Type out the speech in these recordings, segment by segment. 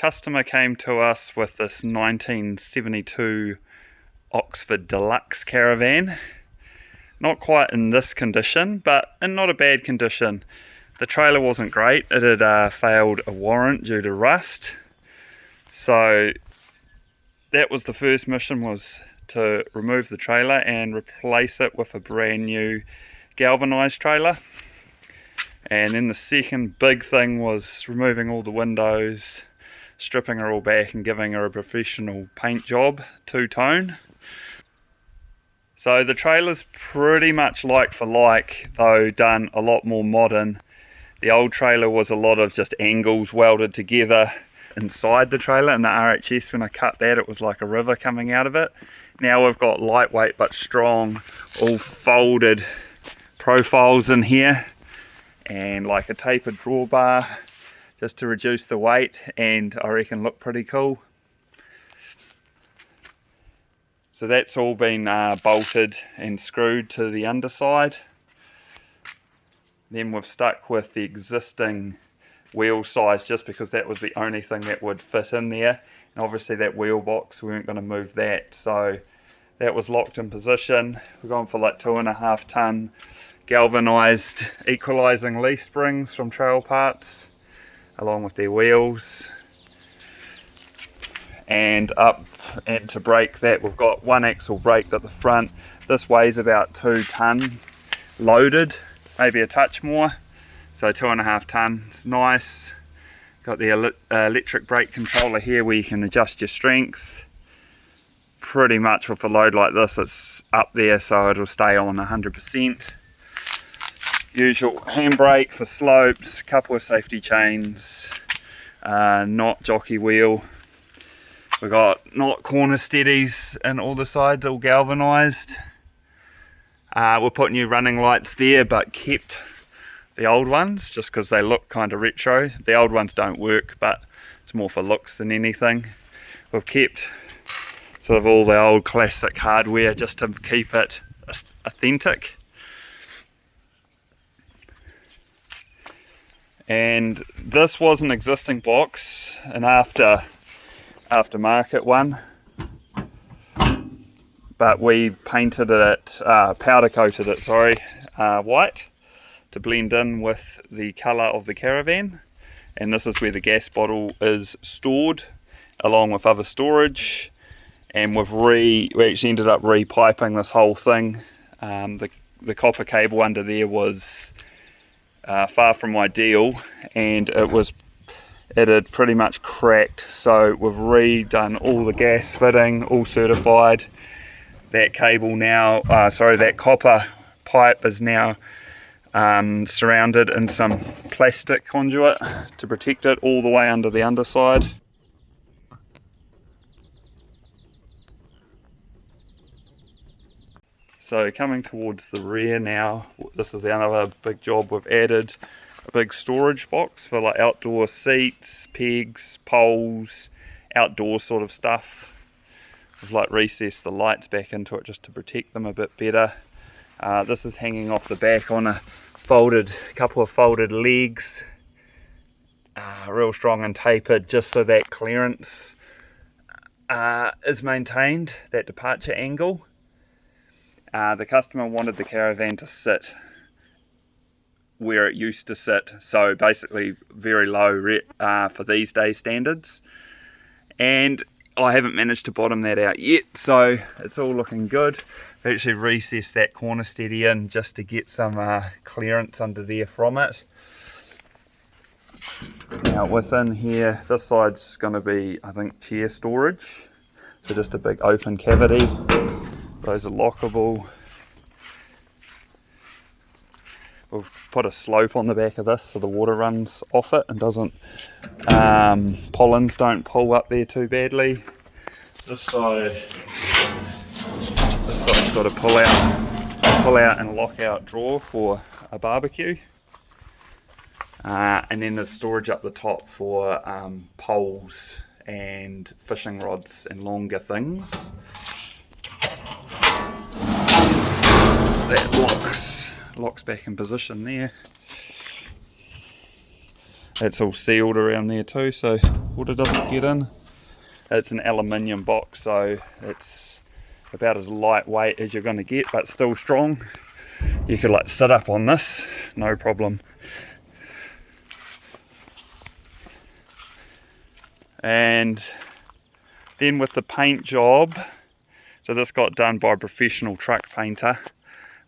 customer came to us with this 1972 Oxford Deluxe Caravan. Not quite in this condition, but in not a bad condition. The trailer wasn't great. It had failed a warrant due to rust. So that was the first mission, was to remove the trailer and replace it with a brand new galvanised trailer. And then the second big thing was removing all the windows, stripping her all back and giving her a professional paint job, two-tone. So the trailer's pretty much like for like, though done a lot more modern. The old trailer was a lot of just angles welded together inside the trailer, and the RHS, when I cut that, it was like a river coming out of it. Now we've got lightweight but strong, all folded profiles in here, and like a tapered drawbar just to reduce the weight, and I reckon look pretty cool. So that's all been bolted and screwed to the underside. Then we've stuck with the existing wheel size just because that was the only thing that would fit in there, and obviously that wheel box, we weren't going to move that, so that was locked in position. We're going for like 2.5 ton galvanised equalising leaf springs from Trail Parts, along with their wheels. And up, and to brake that, we've got one axle brake at the front. This weighs about 2 ton loaded, maybe a touch more, so 2.5 tons. Nice. Got the electric brake controller here where you can adjust your strength. Pretty much with a load like this, it's up there, so it'll stay on 100%. Usual handbrake for slopes, couple of safety chains, not jockey wheel. We've got not corner steadies and all the sides, all galvanised. We're putting new running lights there, but kept the old ones just because they look kind of retro. The old ones don't work, but it's more for looks than anything. We've kept sort of all the old classic hardware just to keep it authentic. And this was an existing box, an aftermarket one, but we painted it, powder coated it, white to blend in with the colour of the Caravan. And this is where the gas bottle is stored, along with other storage. And we actually ended up repiping this whole thing. The copper cable under there was far from ideal, and it had pretty much cracked, so we've redone all the gas fitting, all certified. That cable now, that copper pipe is now surrounded in some plastic conduit to protect it all the way under the underside. So coming towards the rear now, this is the other big job. We've added a big storage box for like outdoor seats, pegs, poles, outdoor sort of stuff. We've like recessed the lights back into it just to protect them a bit better. This is hanging off the back on a couple of folded legs, real strong and tapered, just so that clearance is maintained, that departure angle. The customer wanted the Caravan to sit where it used to sit, so basically very low for these days standards, and I haven't managed to bottom that out yet, so it's all looking good. I actually recessed that corner steady in just to get some clearance under there from it. Now within here, this side's going to be, I think, chair storage, so just a big open cavity. Those are lockable. We've put a slope on the back of this so the water runs off it and doesn't, pollens don't pull up there too badly. This side's got a pull out and lock out drawer for a barbecue. And then there's storage up the top for poles and fishing rods and longer things. That locks back in position there. That's all sealed around there too, so water doesn't get in. It's an aluminium box, so it's about as lightweight as you're going to get, but still strong. You could like sit up on this, no problem. And then with the paint job, so this got done by a professional truck painter.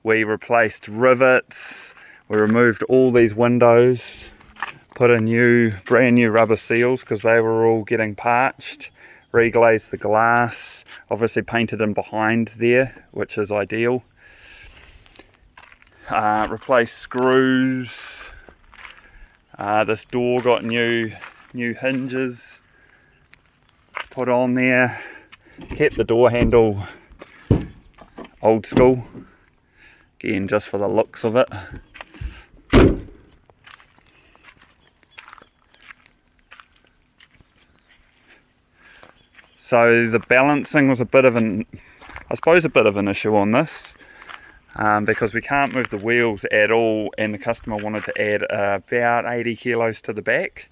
We replaced rivets, we removed all these windows, put in brand new rubber seals because they were all getting parched, reglazed the glass, obviously painted in behind there, which is ideal. Replaced screws. This door got new hinges put on there. Kept the door handle old school, again just for the looks of it. So the balancing was a bit of an issue on this, because we can't move the wheels at all, and the customer wanted to add about 80 kilos to the back.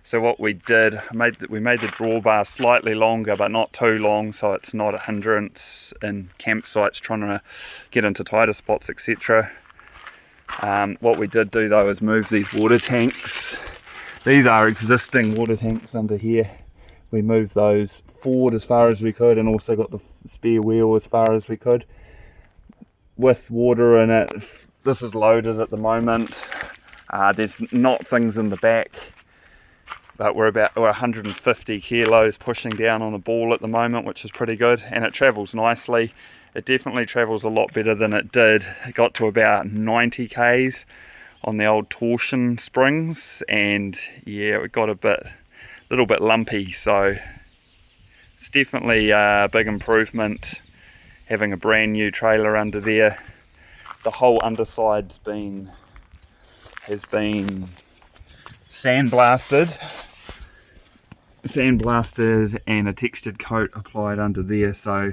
So what we did, we made the drawbar slightly longer, but not too long, so it's not a hindrance in campsites trying to get into tighter spots, etc. What we did do though is move these water tanks. These are existing water tanks under here. We moved those forward as far as we could, and also got the spare wheel as far as we could. With water in it, this is loaded at the moment. There's not things in the back, but we're 150 kilos pushing down on the ball at the moment, which is pretty good, and it travels nicely. It definitely travels a lot better than it did. It got to about 90 k's on the old torsion springs, and yeah, it got a little bit lumpy, so it's definitely a big improvement having a brand new trailer under there. The whole underside's has been sandblasted and a textured coat applied under there, so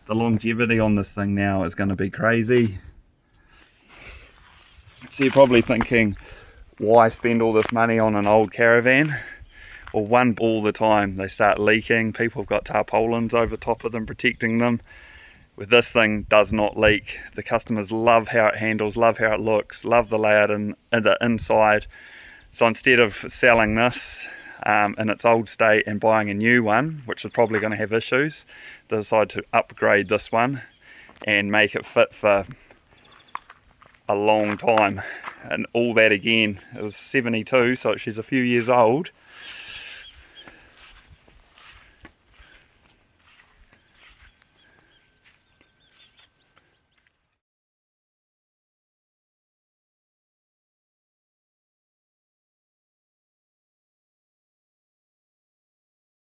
the longevity on this thing now is going to be crazy. So you're probably thinking, why spend all this money on an old Caravan? Well, one, all the time they start leaking. People have got tarpaulins over top of them protecting them. With this thing, does not leak. The customers love how it handles, love how it looks, love the layout and the inside. So instead of selling this in its old state and buying a new one, which is probably going to have issues, they decided to upgrade this one and make it fit for a long time. And all that again, it was 72, so she's a few years old.